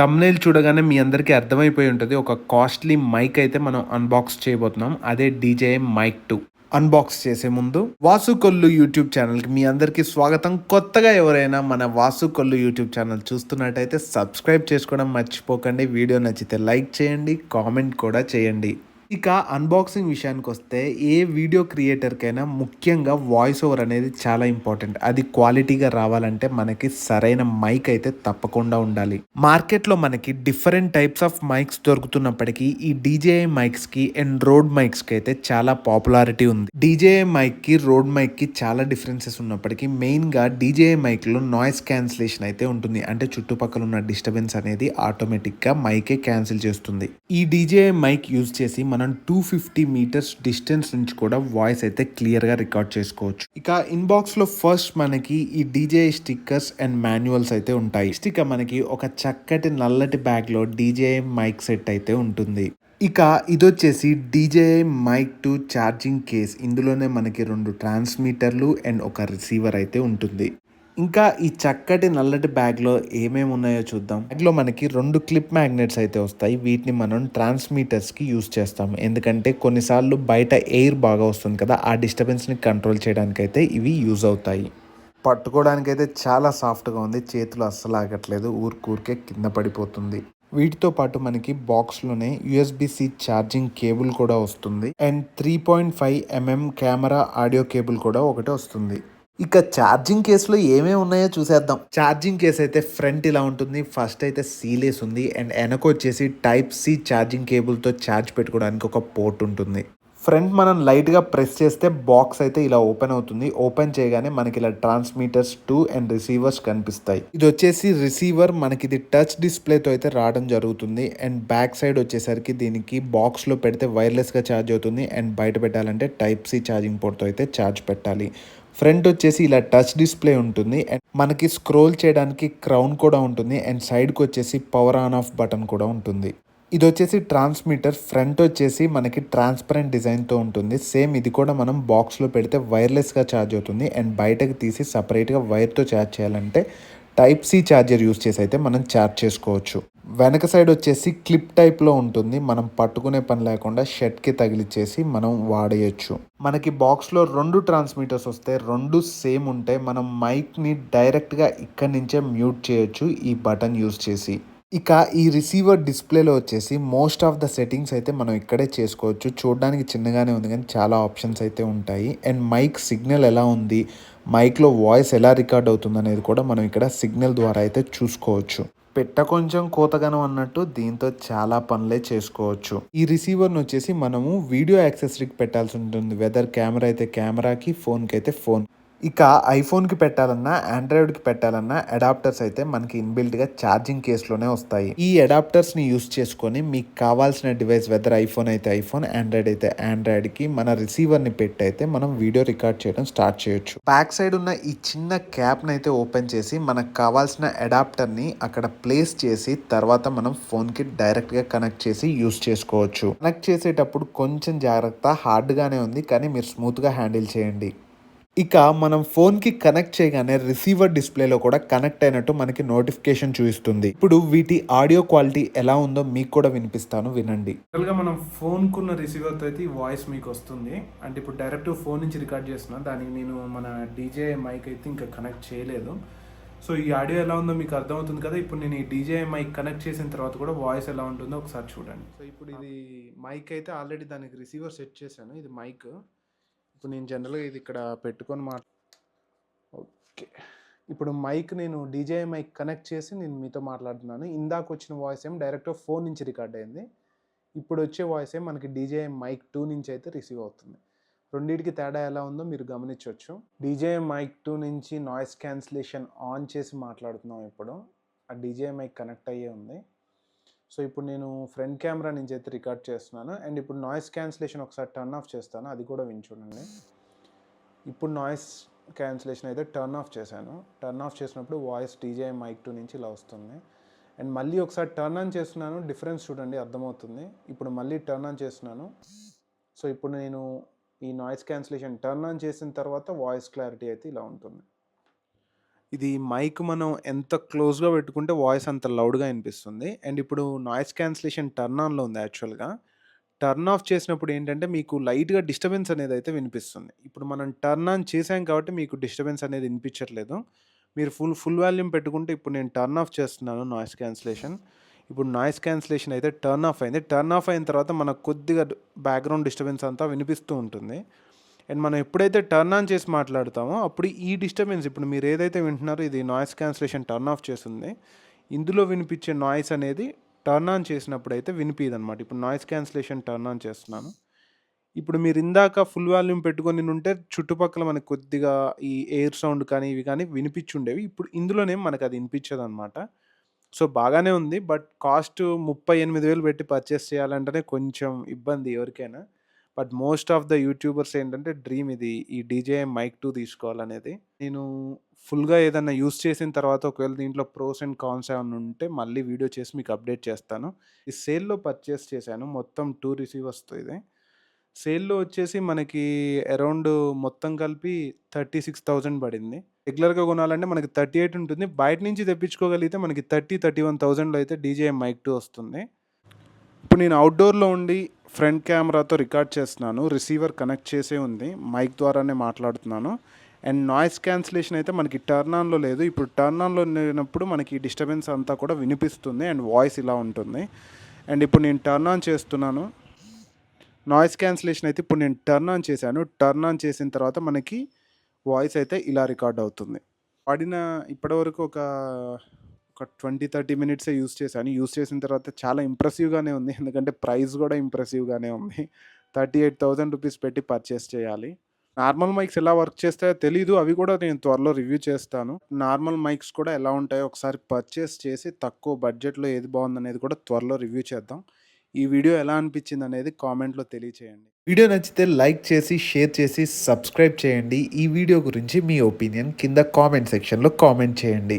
Thumbnail చూడగానే మీ అందరికీ అర్థమైపోయి ఉంటది. ఒక కాస్ట్‌లీ మైక్ అయితే మనం అన్బాక్స్ చేయబోతున్నాం. అదే డీజే మైక్ 2. అన్బాక్స్ చేసే ముందు వాసు కొల్లు యూట్యూబ్ ఛానల్‌కి మీ అందరికీ స్వాగతం. కొత్తగా ఎవరైనా మన వాసు కొల్లు యూట్యూబ్ ఛానల్ చూస్తున్నట్టయితే సబ్స్క్రైబ్ చేసుకోవడం మర్చిపోకండి. వీడియో నచ్చితే లైక్ చేయండి, కామెంట్ కూడా చేయండి. ఇక అన్బాక్సింగ్ విషయానికొస్తే ఏ వీడియో క్రియేటర్‌కైనా ముఖ్యంగా వాయిస్ ఓవర్ అనేది చాలా ఇంపార్టెంట్. అది క్వాలిటీగా రావాలంటే మనకి సరైన మైక్ అయితే తప్పకుండా ఉండాలి. మార్కెట్‌లో మనకి డిఫరెంట్ టైప్స్ ఆఫ్ మైక్స్ దొరుకుతున్నప్పటికీ ఈ డీజేఐ మైక్స్‌కి అండ్ రోడ్ మైక్స్‌కి అయితే చాలా పాపులారిటీ ఉంది. డీజేఐ మైక్‌కి, రోడ్ మైక్‌కి చాలా డిఫరెన్సెస్ ఉన్నప్పటికీ మెయిన్‌గా డీజేఐ మైక్‌లో నాయిస్ క్యాన్సిలేషన్ అయితే ఉంటుంది. అంటే చుట్టుపక్కల ఉన్న డిస్టర్బెన్స్ అనేది ఆటోమేటిక్‌గా మైకే క్యాన్సిల్ చేస్తుంది. ఈ డీజేఐ మైక్ యూజ్ చేసి మనం 250 మీటర్స్ డిస్టెన్స్ నుంచి కూడా వాయిస్ అయితే క్లియర్గా రికార్డ్ చేసుకోవచ్చు. ఇక ఇన్బాక్స్లో ఫస్ట్ మనకి ఈ డీజేఐ స్టిక్కర్స్ అండ్ మాన్యువల్స్ అయితే ఉంటాయి. స్టిక్కర్ మనకి ఒక చక్కటి నల్లటి బ్యాగ్లో డీజేఐ మైక్ సెట్ అయితే ఉంటుంది. ఇక ఇదొచ్చేసి డీజేఐ మైక్ 2 ఛార్జింగ్ కేస్. ఇందులోనే మనకి 2 ట్రాన్స్మిటర్లు అండ్ ఒక రిసీవర్ అయితే ఉంటుంది. ఇంకా ఈ చక్కటి నల్లటి బ్యాగ్లో ఏమేమి ఉన్నాయో చూద్దాం. బ్యాగ్లో మనకి 2 క్లిప్ మ్యాగ్నెట్స్ అయితే వస్తాయి. వీటిని మనం ట్రాన్స్మిటర్స్కి యూస్ చేస్తాము. ఎందుకంటే కొన్నిసార్లు బయట ఎయిర్ బాగా వస్తుంది కదా, ఆ డిస్టర్బెన్స్ని కంట్రోల్ చేయడానికైతే ఇవి యూజ్ అవుతాయి. పట్టుకోవడానికైతే చాలా సాఫ్ట్గా ఉంది. చేతులు అస్సలు ఆగట్లేదు, ఊరికే కింద పడిపోతుంది. వీటితో పాటు మనకి బాక్స్లోనే USB-C ఛార్జింగ్ కేబుల్ కూడా వస్తుంది and 3.5 mm camera audio cable కూడా ఒకటి వస్తుంది. ఇక ఛార్జింగ్ కేసులో ఏమేమి ఉన్నాయో చూసేద్దాం. ఛార్జింగ్ కేస్ అయితే ఫ్రంట్ ఇలా ఉంటుంది. ఫస్ట్ అయితే సీలేస్ ఉంది అండ్ వెనక వచ్చేసి టైప్ సి ఛార్జింగ్ కేబుల్తో ఛార్జ్ పెట్టుకోవడానికి ఒక పోర్ట్ ఉంటుంది. ఫ్రంట్ మనం లైట్గా ప్రెస్ చేస్తే బాక్స్ అయితే ఇలా ఓపెన్ అవుతుంది. ఓపెన్ చేయగానే మనకి ఇలా ట్రాన్స్మిటర్స్ 2 అండ్ రిసీవర్స్ కనిపిస్తాయి. ఇది వచ్చేసి రిసీవర్, మనకి ఇది టచ్ డిస్ప్లేతో అయితే రావడం జరుగుతుంది. అండ్ బ్యాక్ సైడ్ వచ్చేసరికి దీనికి బాక్స్లో పెడితే వైర్లెస్గా ఛార్జ్ అవుతుంది అండ్ బయట పెట్టాలంటే టైప్ సి ఛార్జింగ్ పోర్ట్తో అయితే ఛార్జ్ పెట్టాలి. ఫ్రంట్ వచ్చేసి ఇలా టచ్ డిస్ప్లే ఉంటుంది అండ్ మనకి స్క్రోల్ చేయడానికి క్రౌన్ కూడా ఉంటుంది అండ్ సైడ్కి వచ్చేసి పవర్ ఆన్ ఆఫ్ బటన్ కూడా ఉంటుంది. ఇది వచ్చేసి ట్రాన్స్మిటర్. ఫ్రంట్ వచ్చేసి మనకి ట్రాన్స్పరెంట్ డిజైన్తో ఉంటుంది. సేమ్ ఇది కూడా మనం బాక్స్లో పెడితే వైర్లెస్గా ఛార్జ్ అవుతుంది అండ్ బయటకు తీసి సపరేట్గా వైర్తో ఛార్జ్ చేయాలంటే టైప్ సి ఛార్జర్ యూస్ చేసి అయితే మనం ఛార్జ్ చేసుకోవచ్చు. వెనక సైడ్ వచ్చేసి క్లిప్ టైప్లో ఉంటుంది. మనం పట్టుకునే పని లేకుండా షర్ట్కి తగిలిచ్చేసి మనం వాడేయచ్చు. మనకి బాక్స్లో 2 ట్రాన్స్మిటర్స్ వస్తే 2 సేమ్ ఉంటాయి. మనం మైక్ని డైరెక్ట్గా ఇక్కడి నుంచే మ్యూట్ చేయొచ్చు ఈ బటన్ యూస్ చేసి. ఇక ఈ రిసీవర్ డిస్ప్లేలో వచ్చేసి మోస్ట్ ఆఫ్ ద సెట్టింగ్స్ అయితే మనం ఇక్కడే చేసుకోవచ్చు. చూడడానికి చిన్నగానే ఉంది కానీ చాలా ఆప్షన్స్ అయితే ఉంటాయి. అండ్ మైక్ సిగ్నల్ ఎలా ఉంది, మైక్లో వాయిస్ ఎలా రికార్డ్ అవుతుంది అనేది కూడా మనం ఇక్కడ సిగ్నల్ ద్వారా అయితే చూసుకోవచ్చు. పెట్ట కొంచెం కోతగనం అన్నట్టు దీంతో చాలా పనులే చేసుకోవచ్చు. ఈ రిసీవర్ని వచ్చేసి మనము వీడియో యాక్సెసరీకి పెట్టాల్సి ఉంటుంది. వెదర్ కెమెరా అయితే కెమెరాకి, ఫోన్కి అయితే ఫోన్. ఇక ఐఫోన్కి పెట్టాలన్నా, ఆండ్రాయిడ్కి పెట్టాలన్నా అడాప్టర్స్ అయితే మనకి ఇన్బిల్ట్గా ఛార్జింగ్ కేసులోనే వస్తాయి. ఈ అడాప్టర్స్ని యూస్ చేసుకొని మీకు కావాల్సిన డివైస్, వెదర్ ఐఫోన్ అయితే ఐఫోన్, ఆండ్రాయిడ్ అయితే ఆండ్రాయిడ్కి మన రిసీవర్ని పెట్టి అయితే మనం వీడియో రికార్డ్ చేయడం స్టార్ట్ చేయొచ్చు. బ్యాక్ సైడ్ ఉన్న ఈ చిన్న క్యాప్ని అయితే ఓపెన్ చేసి మనకు కావాల్సిన అడాప్టర్ని అక్కడ ప్లేస్ చేసి తర్వాత మనం ఫోన్కి డైరెక్ట్గా కనెక్ట్ చేసి యూస్ చేసుకోవచ్చు. కనెక్ట్ చేసేటప్పుడు కొంచెం జాగ్రత్త, హార్డ్గానే ఉంది కానీ మీరు స్మూత్గా హ్యాండిల్ చేయండి. ఇక మనం ఫోన్కి కనెక్ట్ చేయగానే రిసీవర్ డిస్ప్లేలో కూడా కనెక్ట్ అయినట్టు మనకి నోటిఫికేషన్ చూపిస్తుంది. ఇప్పుడు వీటి ఆడియో క్వాలిటీ ఎలా ఉందో మీకు కూడా వినిపిస్తాను, వినండి. జనరల్గా మనం ఫోన్కున్న రిసీవర్తో అయితే ఈ వాయిస్ మీకు వస్తుంది. అంటే ఇప్పుడు డైరెక్ట్ ఫోన్ నుంచి రికార్డ్ చేస్తున్నాను. దానికి నేను మన డీజే మైక్ అయితే ఇంకా కనెక్ట్ చేయలేదు. సో ఈ ఆడియో ఎలా ఉందో మీకు అర్థమవుతుంది కదా. ఇప్పుడు నేను ఈ డీజే మైక్ కనెక్ట్ చేసిన తర్వాత కూడా వాయిస్ ఎలా ఉంటుందో ఒకసారి చూడండి. సో ఇప్పుడు ఇది మైక్ అయితే ఆల్రెడీ దానికి రిసీవర్ సెట్ చేశాను. ఇది మైక్. ఇప్పుడు నేను జనరల్గా ఇది ఇక్కడ పెట్టుకొని ఓకే. ఇప్పుడు మైక్ నేను డీజే మైక్ కనెక్ట్ చేసి నేను మీతో మాట్లాడుతున్నాను. ఇందాక వచ్చిన వాయిస్ ఏం డైరెక్ట్ ఫోన్ నుంచి రికార్డ్ అయింది. ఇప్పుడు వచ్చే వాయిస్ ఏం మనకి డీజే మైక్ 2 నుంచి అయితే రిసీవ్ అవుతుంది. రెండింటికి తేడా ఎలా ఉందో మీరు గమనించవచ్చు. డీజే మైక్ 2 నుంచి నాయిస్ క్యాన్సిలేషన్ ఆన్ చేసి మాట్లాడుతున్నాం. ఇప్పుడు ఆ డీజే మైక్ కనెక్ట్ అయ్యే ఉంది. సో ఇప్పుడు నేను ఫ్రంట్ కెమెరా నుంచి అయితే రికార్డ్ చేస్తున్నాను అండ్ ఇప్పుడు నాయిస్ క్యాన్సిలేషన్ ఒకసారి టర్న్ ఆఫ్ చేస్తాను, అది కూడా విని. ఇప్పుడు నాయిస్ క్యాన్సిలేషన్ అయితే టర్న్ ఆఫ్ చేశాను. టర్న్ ఆఫ్ చేసినప్పుడు వాయిస్ డీజే మైక్ 2 నుంచి ఇలా వస్తుంది. అండ్ మళ్ళీ ఒకసారి టర్న్ ఆన్ చేస్తున్నాను, డిఫరెన్స్ చూడండి, అర్థమవుతుంది. ఇప్పుడు మళ్ళీ టర్న్ ఆన్ చేస్తున్నాను. సో ఇప్పుడు నేను ఈ నాయిస్ క్యాన్సిలేషన్ టర్న్ ఆన్ చేసిన తర్వాత వాయిస్ క్లారిటీ అయితే ఇలా ఉంటుంది. ఇది మైక్ మనం ఎంత క్లోజ్‌గా పెట్టుకుంటే వాయిస్ అంత లౌడ్‌గా వినిపిస్తుంది. అండ్ ఇప్పుడు నాయిస్ క్యాన్సిలేషన్ టర్న్ ఆన్‌లో ఉంది యాక్చువల్‌గా. టర్న్ ఆఫ్ చేసినప్పుడు ఏంటంటే మీకు లైట్‌గా డిస్టర్బెన్స్ అనేదైతే వినిపిస్తుంది. ఇప్పుడు మనం టర్న్ ఆన్ చేసాం కాబట్టి మీకు డిస్టర్బెన్స్ అనేది వినిపించట్లేదు. మీరు ఫుల్ వాల్యూమ్ పెట్టుకుంటే ఇప్పుడు నేను టర్న్ ఆఫ్ చేస్తున్నాను నాయిస్ క్యాన్సిలేషన్. ఇప్పుడు నాయిస్ క్యాన్సిలేషన్ అయితే టర్న్ ఆఫ్ అయింది. టర్న్ ఆఫ్ అయిన తర్వాత మనకు కొద్దిగా బ్యాక్‌గ్రౌండ్ డిస్టర్బెన్స్ అంతా వినిపిస్తూ ఉంటుంది. అండ్ మనం ఎప్పుడైతే టర్న్ ఆన్ చేసి మాట్లాడతామో అప్పుడు ఈ డిస్టర్బెన్స్ ఇప్పుడు మీరు ఏదైతే వింటున్నారో ఇది నాయిస్ క్యాన్సిలేషన్ టర్న్ ఆఫ్ చేస్తుంది. ఇందులో వినిపించే నాయిస్ అనేది టర్న్ ఆన్ చేసినప్పుడు అయితే వినిపియదనమాట. ఇప్పుడు నాయిస్ క్యాన్సిలేషన్ టర్న్ ఆన్ చేస్తున్నాను. ఇప్పుడు మీరు ఇందాక ఫుల్ వాల్యూమ్ పెట్టుకొని ఉంటే చుట్టుపక్కల మనకు కొద్దిగా ఈ ఎయిర్ సౌండ్ కానీ ఇవి కానీ వినిపించుండేవి. ఇప్పుడు ఇందులోనేమో మనకు అది వినిపించదనమాట. సో, బాగానే ఉంది. బట్ కాస్ట్ 38,000 పెట్టి పర్చేస్ చేయాలంటేనే కొంచెం ఇబ్బంది ఎవరికైనా. But most of the YouTubers ఏంటంటే డ్రీమ్ ఇది. ఈ డీజేఐ మైక్ 2 తీసుకోవాలనేది. నేను ఫుల్‌గా ఏదన్నా యూజ్ చేసిన తర్వాత ఒకవేళ దీంట్లో ప్రోస్ అండ్ కాన్స్ ఏమన్నా ఉంటే మళ్ళీ వీడియో చేసి మీకు అప్డేట్ చేస్తాను. ఈ సేల్‌లో పర్చేస్ చేశాను. మొత్తం 2 రిసీవర్స్‌తో ఇది. సేల్‌లో వచ్చేసి మనకి అరౌండ్ మొత్తం కలిపి 36,000 పడింది. రెగ్యులర్‌గా కొనాలంటే మనకి 38 ఉంటుంది. బయట నుంచి తెప్పించుకోగలిగితే మనకి 31,000లో అయితే డీజేఐ మైక్ 2 వస్తుంది. ఇప్పుడు నేను అవుట్‌డోర్‌లో ఉండి ఫ్రంట్ కెమెరాతో రికార్డ్ చేస్తున్నాను. రిసీవర్ కనెక్ట్ చేసే ఉంది. మైక్ ద్వారానే మాట్లాడుతున్నాను. అండ్ నాయిస్ క్యాన్సిలేషన్ అయితే మనకి టర్న్ ఆన్‌లో లేదు. ఇప్పుడు టర్న్ ఆన్‌లో లేనప్పుడు మనకి డిస్టర్బెన్స్ అంతా కూడా వినిపిస్తుంది. అండ్ వాయిస్ ఇలా ఉంటుంది. అండ్ ఇప్పుడు నేను టర్న్ ఆన్ చేస్తున్నాను. నాయిస్ క్యాన్సిలేషన్ అయితే ఇప్పుడు నేను టర్న్ ఆన్ చేశాను. టర్న్ ఆన్ చేసిన తర్వాత మనకి వాయిస్ అయితే ఇలా రికార్డ్ అవుతుంది. వాడిన ఇప్పటివరకు ఒక 20, 30 మినిట్సే యూజ్ చేశాను. యూజ్ చేసిన తర్వాత చాలా ఇంప్రెసివ్‌గానే ఉంది. ఎందుకంటే ప్రైస్ గూడా ఇంప్రెసివ్‌గానే ఉంది. 38,000 రూపీస్ పెట్టి పర్చేస్ చేయాలి. నార్మల్ మైక్స్ ఎలా వర్క్ చేస్తాయో తెలీదు. అవి కూడా నేను త్వరలో రివ్యూ చేస్తాను. నార్మల్ మైక్స్ కూడా ఎలా ఉంటాయో ఒకసారి పర్చేస్ చేసి తక్కువ బడ్జెట్‌లో ఏది బావుందనేది కూడా త్వరలో రివ్యూ చేద్దాం. ఈ వీడియో ఎలా అనిపించిందనేది కామెంట్‌లో తెలియచేయండి. వీడియో నచ్చితే లైక్ చేసి, షేర్ చేసి, సబ్స్క్రైబ్ చేయండి. ఈ వీడియో గురించి మీ ఒపీనియన్ కింద కామెంట్ సెక్షన్‌లో కామెంట్ చేయండి.